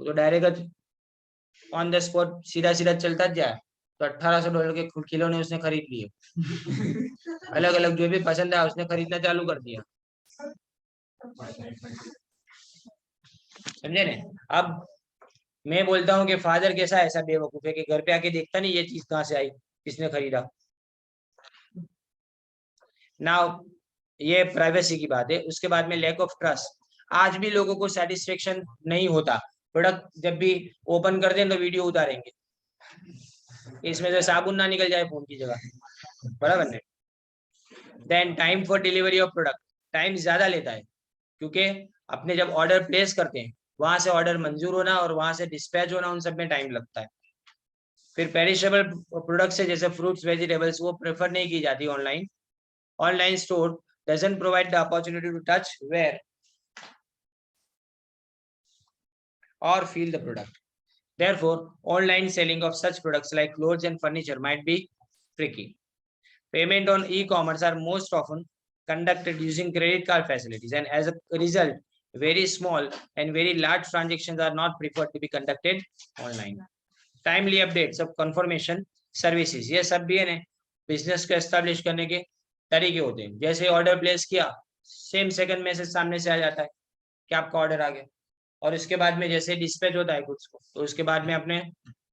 वो तो डायरेक्ट ऑन द स्पॉट सीधा सीधा चलता जाए। तो $1800 के खिलौने उसने खरीद लिए अलग अलग जो भी पसंद आया उसने खरीदना चालू कर दिया। समझे ने? अब मैं बोलता हूँ कि फादर कैसा ऐसा बेवकूफ है कि घर पे आके देखता नहीं ये चीज कहाँ से आई, किसने खरीदा। नाउ ये प्राइवेसी की बात है। उसके बाद में लैक ऑफ ट्रस्ट। आज भी लोगों को सेटिस्फेक्शन नहीं होता। प्रोडक्ट जब भी ओपन कर दें तो वीडियो उतारेंगे, इसमें से साबुन ना निकल जाए फोन की जगह, बराबर नहीं? Then time for delivery of product. Time ज्यादा लेता है, क्योंकि अपने जब ऑर्डर प्लेस करते हैं वहां से ऑर्डर मंजूर होना और वहां से डिस्पैच होना, उन सब में टाइम लगता है। फिर पेरिशेबल प्रोडक्ट्स है जैसे फ्रूट्स वेजिटेबल्स, वो प्रेफर नहीं की जाती online. Online store doesn't provide the opportunity to touch, wear or feel the product. Therefore, online selling of such products like clothes and furniture might be tricky. Payment on e-commerce are most often conducted using credit card facilities, and as a result, very small and very large transactions are not preferred to be conducted online. Timely updates of confirmation services, ये सब भी है ना business को establish करने के तरीके होते हैं। जैसे ऑर्डर प्लेस किया, सेम सेकंड मैसेज सामने से आ जाता है कि आपका ऑर्डर आ गया, और उसके बाद में जैसे डिस्पैच होता है कुछ को, तो उसके बाद में अपने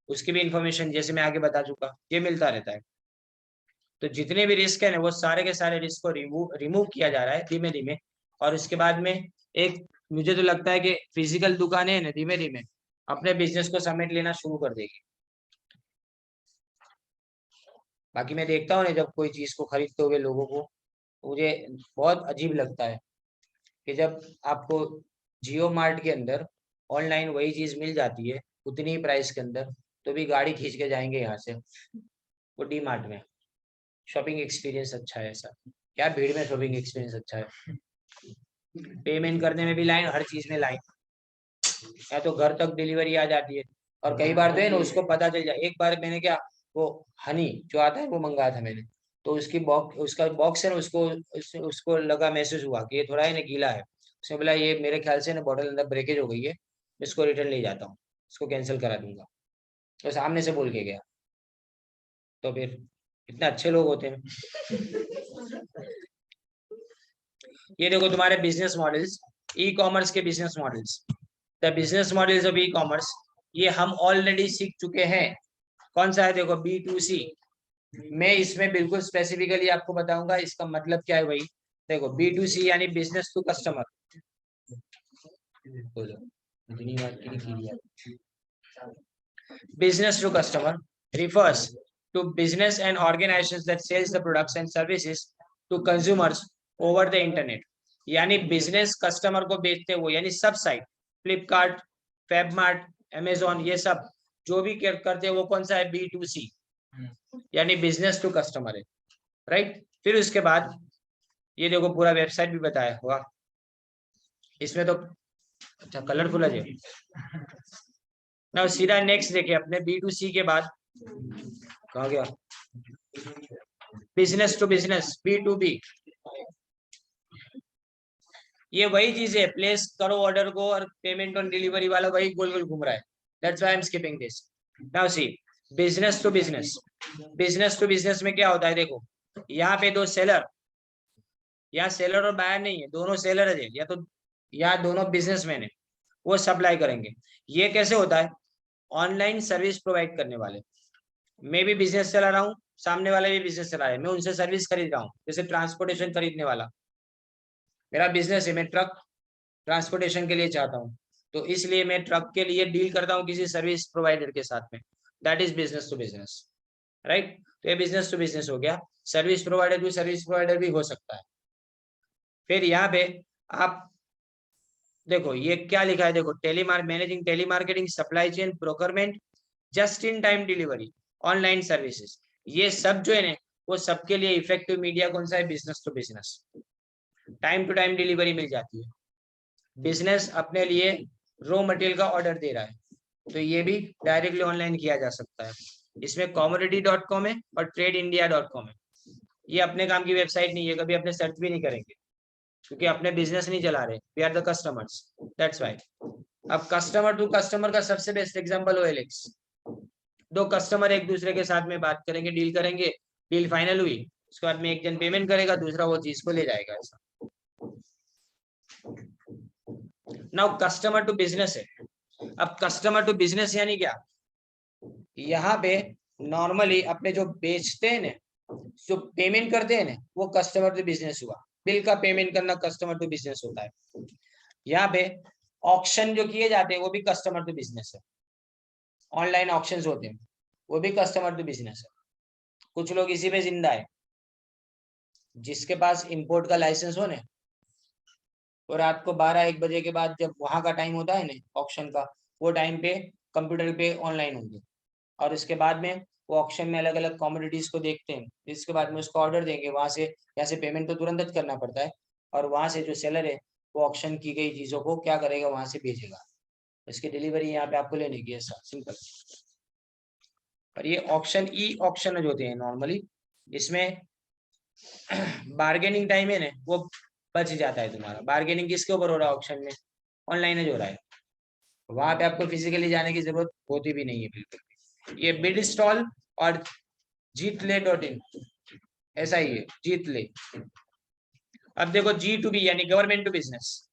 उसकी भी इंफॉर्मेशन जैसे मैं आगे बता चुका, ये मिलता रहता है। तो जितने भी रिस्क है ना, वो सारे के सारे रिस्क को रिमूव किया जा रहा है धीमे धीमे। और उसके बाद में एक मुझे तो लगता है कि फिजिकल दुकानें है ना धीमे धीमे अपने बिजनेस को समेट लेना शुरू कर देगी। बाकी मैं देखता हूँ ना जब कोई चीज को खरीदते हुए लोगों को, मुझे बहुत अजीब लगता है कि जब आपको जियो मार्ट के अंदर ऑनलाइन वही चीज मिल जाती है उतनी ही प्राइस के अंदर, तो भी गाड़ी खींच के जाएंगे यहाँ से वो डी मार्ट में। शॉपिंग एक्सपीरियंस अच्छा है ऐसा क्या? भीड़ में शॉपिंग एक्सपीरियंस अच्छा है? पेमेंट करने में भी लाइन, हर चीज में लाइन, या तो घर तक डिलीवरी आ जाती है। और कई बार तो है ना उसको पता चल जाए। एक बार मैंने क्या, वो हनी जो आता है वो मंगाया था मैंने, तो उसकी बॉक्स, उसका बॉक्स है ना, उसको लगा मैसेज हुआ कि ये थोड़ा है ना गीला है। उसने बोला ये मेरे ख्याल से ना बॉटल अंदर ब्रेकेज हो गई है, इसको रिटर्न ले जाता हूँ, इसको कैंसिल करा दूंगा। तो सामने से बोल के गया। तो फिर इतने अच्छे लोग होते हैं। ये देखो तुम्हारे बिजनेस मॉडल्स, ई कॉमर्स के business models, the business models of e commerce, ये हम ऑलरेडी सीख चुके हैं। कौन सा है? देखो B2C। मैं इसमें बिल्कुल स्पेसिफिकली आपको बताऊंगा इसका मतलब क्या है भाई। देखो B2C यानी business to customer. Business to customer refers to business and organizations that sells the products and services to consumers over the internet. यानी बिजनेस कस्टमर को बेचते वो, यानी सब साइट, फ्लिपकार्ट, फैबमार्ट, अमेजोन, ये सब जो भी करते हैं वो कौन सा है? B2C, यानी बिजनेस टू कस्टमर है, राइट। फिर उसके बाद ये देखो पूरा वेबसाइट भी बताया हुआ इसमें तो, अच्छा कलरफुल है। ना सीधा नेक्स्ट देखिए अपने B2C के बाद कहा गया बिजनेस टू बिजनेस, B2B। ये वही चीज है, प्लेस करो ऑर्डर को और पेमेंट ऑन डिलीवरी वाला वही गोल गोल घूम रहा है। That's why I am skipping this. Now see business to business. Business to business में क्या होता है? देखो यहाँ पे दो सेलर, यहाँ सेलर और बायर नहीं है, दोनों सेलर है, या तो या दोनों बिजनेसमैन है, वो सप्लाई करेंगे। ये कैसे होता है? ऑनलाइन सर्विस प्रोवाइड करने वाले, मैं भी बिजनेस चला रहा हूँ, सामने वाला भी बिजनेस चला रहा है, मैं उनसे सर्विस खरीद रहा हूँ। जैसे ट्रांसपोर्टेशन खरीदने वाला, मेरा बिजनेस है, मैं ट्रक ट्रांसपोर्टेशन के लिए चाहता हूँ, तो इसलिए मैं ट्रक के लिए डील करता हूँ किसी सर्विस प्रोवाइडर के साथ में। That is business to business, right. तो ये बिजनेस टू बिजनेस हो गया। सर्विस प्रोवाइडर भी हो सकता है। फिर यहाँ पे आप देखो ये क्या लिखा है, देखो managing telemarketing, supply chain, procurement, just in time delivery, online services, ये सब जो है ना वो सबके लिए इफेक्टिव मीडिया कौन सा है? Business to business. Time to time delivery मिल जाती है। बिजनेस अपने लिए रॉ मटेरियल का ऑर्डर दे रहा है, तो ये भी डायरेक्टली ऑनलाइन किया जा सकता है। इसमें commodity.com है और tradeindia.com है। ये अपने काम की वेबसाइट नहीं है, कभी अपने सर्च भी नहीं करेंगे क्योंकि अपने बिजनेस नहीं चला रहे, we are the customers, that's why. अब कस्टमर टू कस्टमर का सबसे बेस्ट एग्जांपल OLX। दो कस्टमर एक दूसरे के साथ में बात करेंगे, डील करेंगे, डील फाइनल हुई, उसके बाद में एक जन पेमेंट करेगा, दूसरा वो चीज को ले जाएगा। ऐसा नाउ कस्टमर टू बिजनेस है। अब कस्टमर टू बिजनेस यानी क्या? यहाँ पे नॉर्मली अपने जो बेचते हैं ना, जो पेमेंट करते हैं ना, वो कस्टमर टू बिजनेस हुआ। बिल का पेमेंट करना कस्टमर टू बिजनेस होता है। यहाँ पे ऑक्शन जो किए जाते हैं वो भी कस्टमर टू बिजनेस है। ऑनलाइन ऑक्शंस होते हैं वो भी कस्टमर टू बिजनेस है। कुछ लोग इसी पे जिंदा है, जिसके पास इंपोर्ट का लाइसेंस हो ना, तो रात को 12-1 बजे के बाद जब वहां का टाइम होता है ना ऑक्शन का, वो टाइम पे कंप्यूटर पे ऑनलाइन होंगे, और इसके बाद में वो ऑक्शन में अलग अलग कमोडिटीज को देखते हैं, इसके बाद में उसको ऑर्डर देंगे। वहां से यहाँ से पेमेंट तो तुरंत करना पड़ता है, और वहां से जो सेलर है वो ऑक्शन की गई चीजों को क्या करेगा? वहां से भेजेगा। इसकी डिलीवरी यहाँ पे आपको लेने की है, सिंपल। और ये ऑप्शन ई ऑप्शन जो होते हैं नॉर्मली, इसमें बार्गेनिंग टाइम है ना वो बच जाता है तुम्हारा। बार्गेनिंग किसके ऊपर हो रहा है ऑप्शन में? ऑनलाइन है जो हो रहा है, वहां पे आपको फिजिकली जाने की जरूरत होती भी नहीं है बिल्कुल। ये बिड स्टॉल और जीतले.in ऐसा ही है, जीत ले। अब देखो G2B यानी government to business.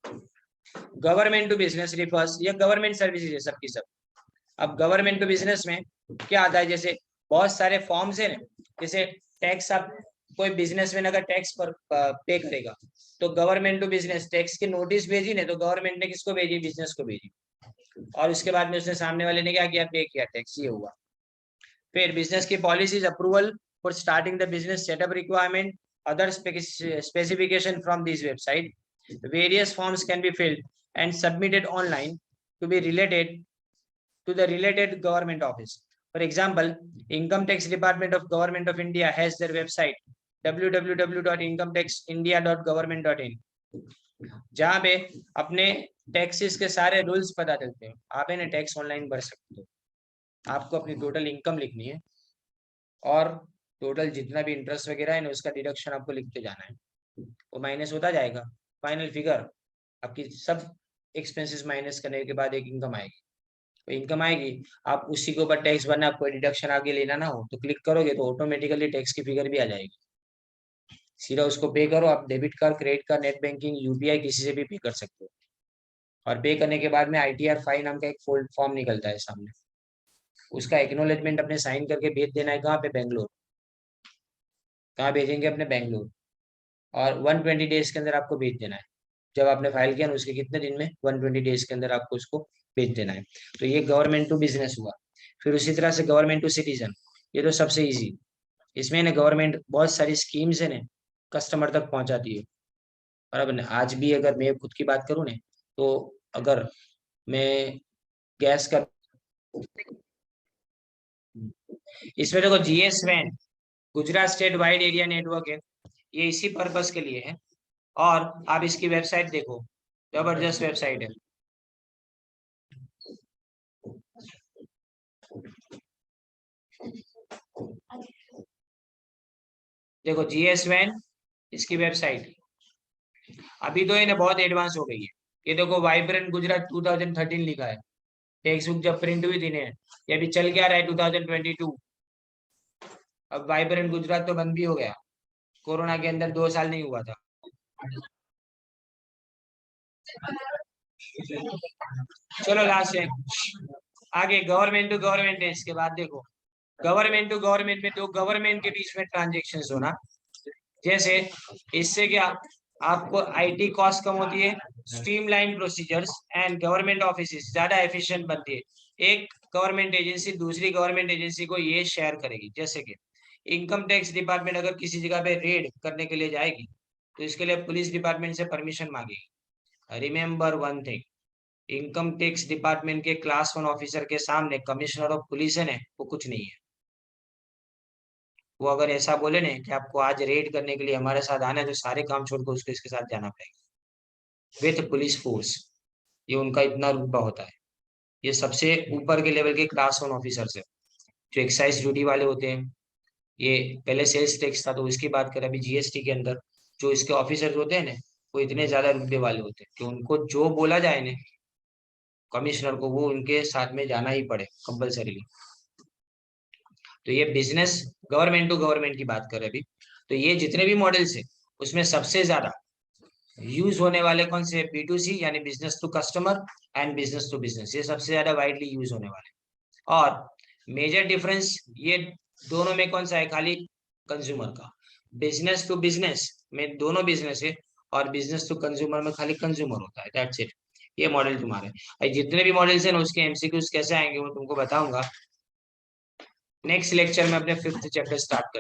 Government to business refers, ये गवर्नमेंट सर्विसेज है सबकी सब। अब गवर्नमेंट टू बिजनेस में क्या आता है, जैसे बहुत सारे फॉर्म्स है ना, जैसे टैक्स, आप कोई बिजनेसमैन अगर टैक्स पर पे करेगा तो गवर्नमेंट टू बिजनेस टैक्स की नोटिस भेजी ने, तो गवर्नमेंट ने किसको भेजी? बिजनेस को भेजी, और उसके बाद में उसने सामने वाले ने क्या किया? पे किया टैक्स, ये हुआ। फिर बिजनेस की policies approval for starting the business, setup requirement, other specification from this website. Various forms can be filled and submitted online to be related to the related government office. For example, Income Tax Department of Government of India has their website www.incometaxindia.government.in, जहाँ पे अपने taxes के सारे rules पता चलते हैं। आप है ना टैक्स ऑनलाइन भर सकते हो। आपको अपनी टोटल इनकम लिखनी है और टोटल जितना भी इंटरेस्ट वगैरह है ना उसका डिडक्शन आपको लिखते जाना है, वो माइनस होता जाएगा। फाइनल फिगर आपकी सब एक्सपेंसेस माइनस करने के बाद एक इनकम आएगी। तो इनकम आएगी, आप उसी के ऊपर टैक्स भरना, कोई डिडक्शन आगे लेना ना हो तो क्लिक करोगे तो ऑटोमेटिकली टैक्स की फिगर भी आ जाएगी। सीधा उसको पे करो। आप debit card, credit card, net banking, UPI किसी से भी पे कर सकते हो। और पे करने के बाद में ITR 5 नाम का एक फॉर्म निकलता है सामने, उसका एक्नोलेजमेंट अपने साइन करके भेज देना है। कहाँ पे? बेंगलोर। कहाँ भेजेंगे? अपने बेंगलोर। और 120 डेज के अंदर आपको भेज देना है। जब आपने फाइल किया ना उसके कितने दिन में? 120 डेज के अंदर आपको उसको भेज देना है। तो ये गवर्नमेंट टू बिजनेस हुआ। फिर उसी तरह से गवर्नमेंट टू सिटीजन, ये तो सबसे इजी। इसमें ना गवर्नमेंट बहुत सारी स्कीम्स है ना कस्टमर तक पहुंचाती है। और अब आज भी अगर मैं खुद की बात करूँ ना, तो अगर मैं गैस का, इसमें देखो GS वैन Gujarat state wide area network है, ये इसी पर्पस के लिए है। और आप इसकी वेबसाइट देखो, जबरदस्त वेबसाइट है। देखो GS वैन, इसकी वेबसाइट अभी तो इन्हें बहुत एडवांस हो गई है। ये देखो वाइब्रेंट गुजरात 2013 लिखा है। टेक्स्ट बुक जब प्रिंट हुई थी ने, ये अभी चल क्या रहा है 2022। अब वाइब्रेंट गुजरात तो बंद भी हो गया, कोरोना के अंदर 2 साल नहीं हुआ था। चलो लास्ट है, आगे गवर्नमेंट टू गवर्नमेंट है। इसके बाद देखो गवर्नमेंट टू गवर्नमेंट में, तो गवर्नमेंट के बीच में ट्रांजेक्शन होना, जैसे इससे क्या आपको IT कॉस्ट कम होती है, streamline procedures and government office ज्यादा एफिशिएंट बनती है। एक गवर्नमेंट एजेंसी दूसरी गवर्नमेंट एजेंसी को ये शेयर करेगी, जैसे कि इनकम टैक्स डिपार्टमेंट अगर किसी जगह पे रेड करने के लिए जाएगी तो इसके लिए पुलिस डिपार्टमेंट से परमिशन मांगेगी। Remember one thing, income tax department के क्लास 1 ऑफिसर के सामने कमिश्नर ऑफ पुलिस है ना वो कुछ नहीं है। वो अगर ऐसा बोले ना कि आपको आज रेड करने के लिए हमारे साथ आना है, तो सारे काम छोड़कर उसको इसके साथ जाना पड़ेगा विथ पुलिस फोर्स। ये उनका इतना रुतबा होता है। ये सबसे ऊपर के लेवल के क्लास 1 ऑफिसर्स है। जो एक्साइज ड्यूटी वाले होते हैं, ये पहले सेल्स टैक्स था तो इसकी बात करें, अभी GST के अंदर जो इसके ऑफिसर्स होते हैं ना, वो इतने ज्यादा रुतबे वाले होते हैं कि उनको जो बोला जाए ना कमिश्नर को, वो उनके साथ में जाना ही पड़े कंपल्सरीली। तो ये बिजनेस गवर्नमेंट टू गवर्नमेंट की बात करें अभी, तो ये जितने भी मॉडल्स है उसमें सबसे ज्यादा यूज होने वाले कौन से? B2C यानी business to customer and business to business, ये सबसे ज्यादा वाइडली यूज होने वाले। और मेजर डिफरेंस ये दोनों में कौन सा है? खाली कंज्यूमर का। बिजनेस टू बिजनेस में दोनों बिजनेस है, और बिजनेस टू कंज्यूमर में खाली कंज्यूमर होता है, दैट्स इट। ये मॉडल तुम्हारे जितने भी मॉडल्स है ना उसके MCQs कैसे आएंगे वो तुमको बताऊंगा नेक्स्ट लेक्चर में, अपने 5th चैप्टर स्टार्ट कर।